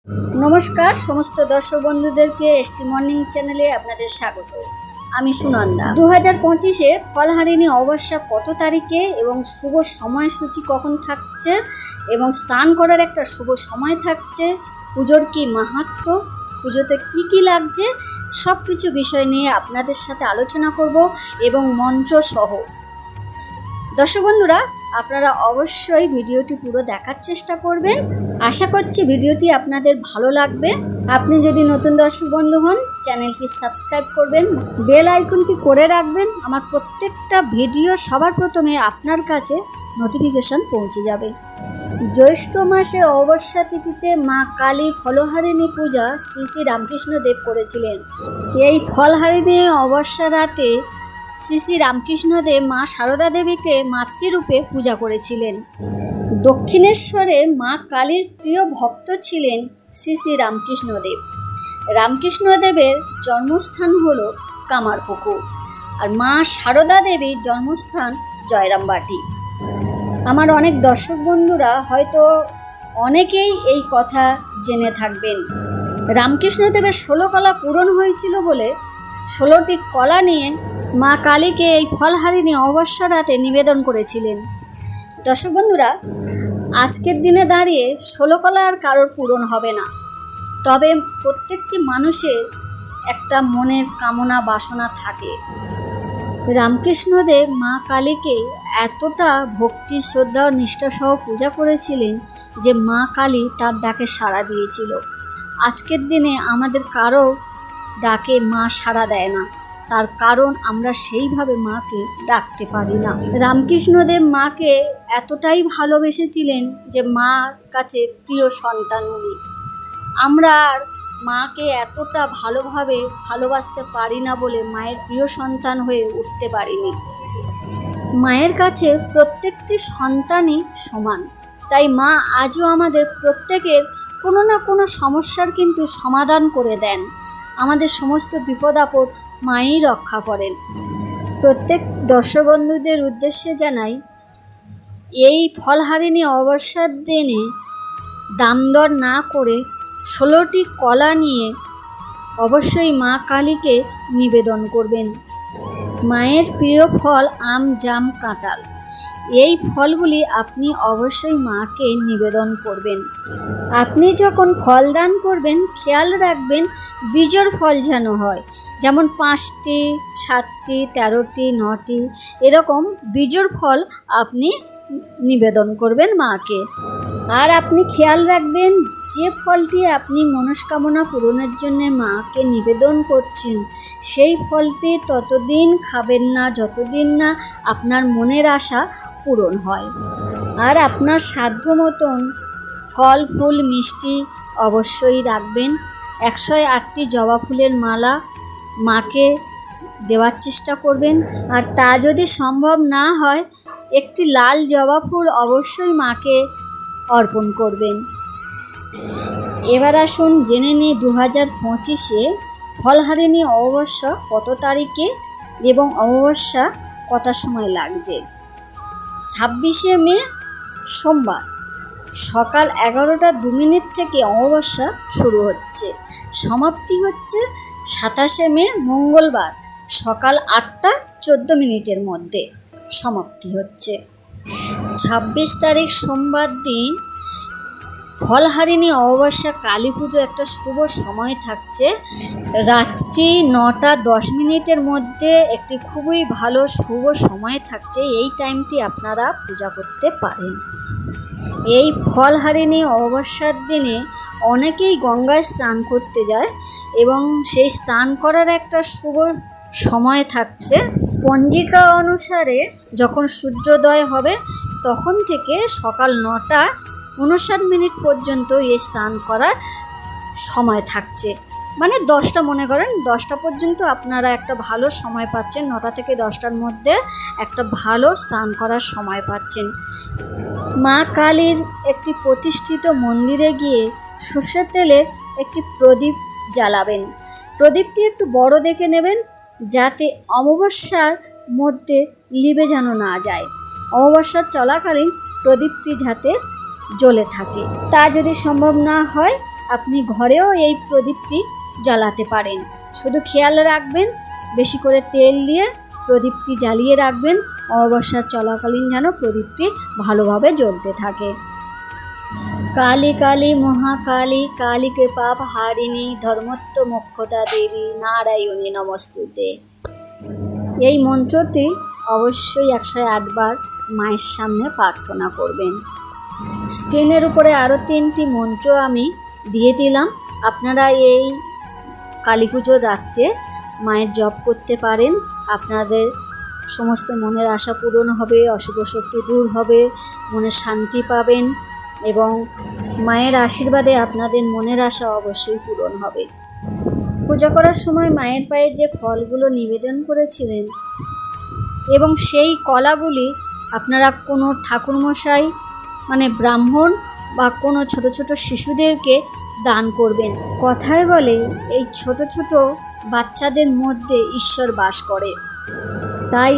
নমস্কার সমস্ত দর্শক বন্ধুদেরকে এসটি মর্নিং চ্যানেলে আপনাদের স্বাগত। আমি সুনন্দা। 2025-এ ফলহারিণী অমাবস্যা কত তারিখে এবং শুভ সময়সূচি কখন থাকছে এবং স্নান করার একটা শুভ সময় থাকছে, পুজোর কি মাহাত্ম্য, পুজোতে কি কি লাগছে, সব কিছু বিষয় নিয়ে আপনাদের সাথে আলোচনা করব এবং মন্ত্র সহ। দর্শক বন্ধুরা, আপনারা অবশ্যই ভিডিওটি পুরো দেখার চেষ্টা করবেন। আশা করছি ভিডিওটি আপনাদের ভালো লাগবে। আপনি যদি নতুন দর্শক বন্ধু হন, চ্যানেলটি সাবস্ক্রাইব করবেন, বেল আইকনটি করে রাখবেন। আমার প্রত্যেকটা ভিডিও সবার প্রথমে আপনার কাছে নোটিফিকেশন পৌঁছে যাবে। জ্যৈষ্ঠ মাসে অমাবস্যা তিথিতে মা কালী ফলহারিণী পূজা শ্রী শ্রী রামকৃষ্ণ দেব করেছিলেন। এই ফলহারিণী অমাবস্যা রাতে শ্রী শ্রী রামকৃষ্ণদেব মা সারদা দেবীকে মাতৃরূপে পূজা করেছিলেন। দক্ষিণেশ্বরের মা কালীর প্রিয় ভক্ত ছিলেন শ্রী শ্রী রামকৃষ্ণদেব। রামকৃষ্ণদেবের জন্মস্থান হল কামারপুকুর, আর মা সারদা দেবীর জন্মস্থান জয়রামবাটি। আমার অনেক দর্শক বন্ধুরা হয়তো অনেকেই এই কথা জেনে থাকবেন। রামকৃষ্ণদেবের 16 কলা পূরণ হয়েছিল বলে 16টি কলা নিয়ে মা কালীকে এই ফলহারিণী অমাবস্যা রাতে নিবেদন করেছিলেন। দর্শক বন্ধুরা, আজকের দিনে দাঁড়িয়ে 16 কলা আর কারোর পূরণ হবে না, তবে প্রত্যেকটি মানুষের একটা মনের কামনা বাসনা থাকে। রামকৃষ্ণদেব মা কালীকে এতটা ভক্তি শ্রদ্ধা ও নিষ্ঠাসহ পূজা করেছিলেন যে মা কালী তার ডাকে সাড়া দিয়েছিল। আজকের দিনে আমাদের কারো ডাকে মা সাড়া দেয় না, তার কারণ আমরা সেইভাবে মাকে ডাকতে পারি না। রামকৃষ্ণদেব মাকে এতটাই ভালোবেসেছিলেন যে মার কাছে প্রিয় সন্তান উনি। আমরা আর মাকে এতটা ভালোভাবে ভালোবাসতে পারি না বলে মায়ের প্রিয় সন্তান হয়ে উঠতে পারিনি। মায়ের কাছে প্রত্যেকটি সন্তানই সমান, তাই মা আজও আমাদের প্রত্যেকের কোনো না কোনো সমস্যার কিন্তু সমাধান করে দেন। আমাদের সমস্ত বিপদ আপদ মাই রক্ষা করেন। প্রত্যেক দর্শক বন্ধুদের উদ্দেশ্যে জানাই, এই ফলহারিণী অমাবস্যার দিনে দাম দর না করে 16টি কলা নিয়ে অবশ্যই মা কালীকে নিবেদন করবেন। মায়ের প্রিয় ফল আম, জাম, কাঁঠাল, এই ফলগুলি আপনি অবশ্যই মাকে নিবেদন করবেন। আপনি যখন ফল দান করবেন খেয়াল রাখবেন বিজোড় ফল যেন হয়, যেমন 5টি, 7টি, 13টি, 9টি এরকম বিজোড় ফল আপনি নিবেদন করবেন মাকে। আর আপনি খেয়াল রাখবেন যে ফলটি আপনি মনস্কামনা পূরণের জন্য মাকে নিবেদন করছেন সেই ফলটি ততদিন খাবেন না যতদিন না আপনার মনের আশা পূরণ হয়। আর আপনার সাধ্য মতন ফল, ফুল, মিষ্টি অবশ্যই রাখবেন। 108টি জবা ফুলের মালা মাকে দেওয়ার চেষ্টা করবেন। আর তা যদি সম্ভব না হয়, একটি লাল জবা ফুল অবশ্যই মাকে অর্পণ করবেন। এবার আসুন জেনে নিই 2025-এ ফলহারিণী অমাবস্যা কত তারিখে এবং অমাবস্যা কটার সময় লাগছে। 26শে মে সোমবার সকাল 11টা 2 মিনিট থেকে অমাবস্যা শুরু হচ্ছে, সমাপ্তি হচ্ছে 27শে মে মঙ্গলবার সকাল 8টা 14 মিনিটের মধ্যে সমাপ্তি হচ্ছে। 26 তারিখ সোমবার দিন ফলহারিণী অমাবস্যা কালী পুজো একটা শুভ সময় থাকছে। রাত্রি 9টা 10 মিনিটের মধ্যে একটি খুবই ভালো শুভ সময় থাকছে। এই টাইমটি আপনারা পূজা করতে পারেন। এই ফলহারিণী অমাবস্যার দিনে অনেকেই গঙ্গায় স্নান করতে যায় এবং সেই স্নান করার একটা শুভ সময় থাকছে। পঞ্জিকা অনুসারে যখন সূর্যোদয় হবে তখন থেকে সকাল 9টা 59 মিনিট পর্যন্ত এই স্নান করার সময় থাকছে। মানে 10টা, মনে করেন 10টা পর্যন্ত আপনারা একটা ভালো সময় পাচ্ছেন। 9টা থেকে 10টার মধ্যে একটা ভালো স্নান করার সময় পাচ্ছেন। মা কালীর একটি প্রতিষ্ঠিত মন্দিরে গিয়ে সর্ষের তেলে একটি প্রদীপ জ্বালাবেন। প্রদীপটি একটু বড় দেখে নেবেন যাতে অমাবস্যার মধ্যে লিবে যেন না যায়। অমাবস্যার চলাকালীন প্রদীপটি যাতে জ্বলে থাকে। তা যদি সম্ভব না হয় আপনি ঘরেও এই প্রদীপটি জ্বালাতে পারেন। শুধু খেয়াল রাখবেন বেশি করে তেল দিয়ে প্রদীপটি জ্বালিয়ে রাখবেন, অমাবস্যার চলাকালীন যেন প্রদীপটি ভালোভাবে জ্বলতে থাকে। কালী কালী মহাকালী কালীকে পাপ হারিণী ধর্মত্ব মোক্ষতা দেবী নারায়ণী নমস্তুতে। এই মন্ত্রটি অবশ্যই 108 বার মায়ের সামনে প্রার্থনা করবেন। স্ক্রিনের উপরে আরও 3টি মন্ত্র আমি দিয়ে দিলাম, আপনারা এই কালী পুজোর রাত্রে মায়ের জপ করতে পারেন। আপনাদের সমস্ত মনের আশা পূরণ হবে, অশুভ শক্তি দূর হবে, মনে শান্তি পাবেন এবং মায়ের আশীর্বাদে আপনাদের মনের আশা অবশ্যই পূরণ হবে। পূজা করার সময় মায়ের পায়ে যে ফলগুলো নিবেদন করেছিলেন এবং সেই কলাগুলি আপনারা কোনো ঠাকুরমশাই মানে ব্রাহ্মণ বা কোনো ছোট ছোট শিশুদেরকে দান করবেন। কথায় বলে এই ছোট ছোট বাচ্চাদের মধ্যে ঈশ্বর বাস করে, তাই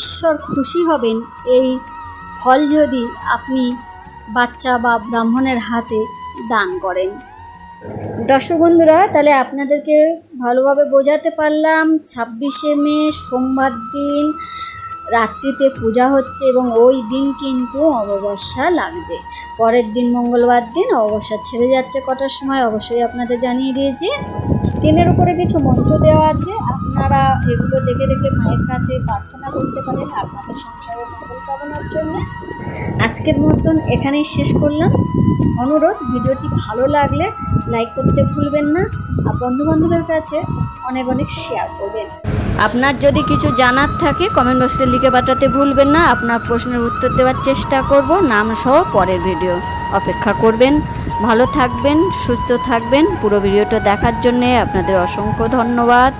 ঈশ্বর খুশি হবেন এই ফল যদি আপনি বাচ্চা বা ব্রাহ্মণের হাতে দান করেন। দর্শক বন্ধুরা, তাহলে আপনাদেরকে ভালোভাবে বোঝাতে পারলাম 26শে মে সোমবার দিন রাত্রিতে পূজা হচ্ছে এবং ওই দিন কিন্তু অমাবস্যা লাগছে। পরের দিন মঙ্গলবার দিন অমাবস্যা ছেড়ে যাচ্ছে কটার সময় অবশ্যই আপনাদের জানিয়ে দিয়েছি। স্ক্রিনের উপরে কিছু মন্ত্র দেওয়া আছে, আপনারা এগুলো দেখে দেখে মায়ের কাছে প্রার্থনা করতে পারেন আপনাদের সংসারের মঙ্গল কামনার জন্য। আজকের মতন এখানেই শেষ করলাম। অনুরোধ, ভিডিওটি ভালো লাগলে লাইক করতে ভুলবেন না আর বন্ধুবান্ধবের কাছে অনেক অনেক শেয়ার করবেন। আপনার যদি কিছু জানার থাকে কমেন্ট বক্সে লিখে পাঠাতে ভুলবেন না। আপনার প্রশ্নের উত্তর দেওয়ার চেষ্টা করব নাম সহ পরের ভিডিও। অপেক্ষা করবেন। ভালো থাকবেন, সুস্থ থাকবেন। পুরো ভিডিওটা দেখার জন্যে আপনাদের অসংখ্য ধন্যবাদ।